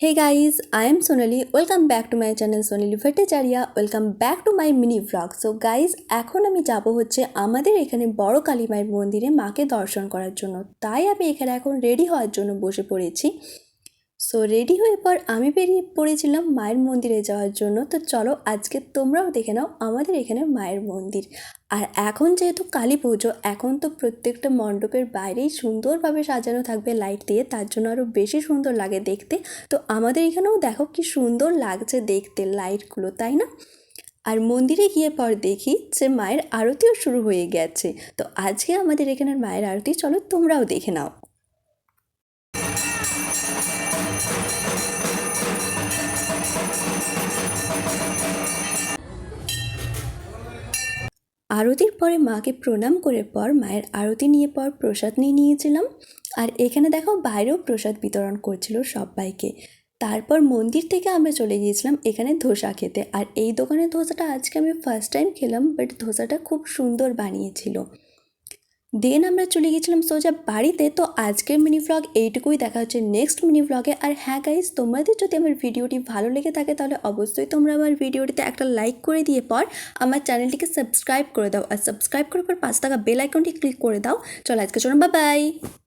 Hey guys, I am Sonali. Welcome back to my channel Sonali Bhattacharya. Welcome back to my mini vlog. So guys, এখন আমি যাব হচ্ছে আমাদের এখানে বড় কালী মায়ের মন্দিরে মাকে দর্শন করার জন্য। তাই আমি এখানে এখন রেডি হওয়ার জন্য বসে পড়েছি। সো রেডি হয়ে পর আমি বেরিয়ে পড়েছিলাম মায়ের মন্দিরে যাওয়ার জন্য। তো চলো আজকে তোমরাও দেখে নাও আমাদের এখানে মায়ের মন্দির। আর এখন যেহেতু কালী পুজো, এখন তো প্রত্যেকটা মণ্ডপের বাইরেই সুন্দরভাবে সাজানো থাকবে লাইট দিয়ে, তার জন্য আরও বেশি সুন্দর লাগে দেখতে। তো আমাদের এখানেও দেখো কি সুন্দর লাগছে দেখতে লাইটগুলো, তাই না? আর মন্দিরে গিয়ে পর দেখি যে মায়ের আরতিও শুরু হয়ে গেছে। তো আজকে আমাদের এখানের মায়ের আরতি চলো তোমরাও দেখে নাও। আরতির পরে মাকে প্রণাম করে পর মায়ের আরতি নিয়ে পর প্রসাদ নিয়েছিলাম। আর এখানে দেখো বাইরেও প্রসাদ বিতরণ করছিল সবাইকে। তারপর মন্দির থেকে আমরা চলে গিয়েছিলাম এখানে ধোসা খেতে। আর এই দোকানের ধোসাটা আজকে আমি ফার্স্ট টাইম খেলাম, বাট ধোসাটা খুব সুন্দর বানিয়েছিল। দেন আমরা চলে গেছিলাম সোজা বাড়িতে। তো আজকের মিনি ভ্লগ এইটুকুই, দেখা হচ্ছে নেক্সট মিনি ভ্লগে। আর হ্যাঁ গাইজ, তোমাদের যদি আমার ভিডিওটি ভালো লেগে থাকে তাহলে অবশ্যই তোমরা আমার ভিডিওটিতে একটা লাইক করে দিয়ে পর আমার চ্যানেলটিকে সাবস্ক্রাইব করে দাও। আর সাবস্ক্রাইব করার পর 5 টাকা বেল আইকনটি ক্লিক করে দাও। চলো আজকে চলো, বাই বাই।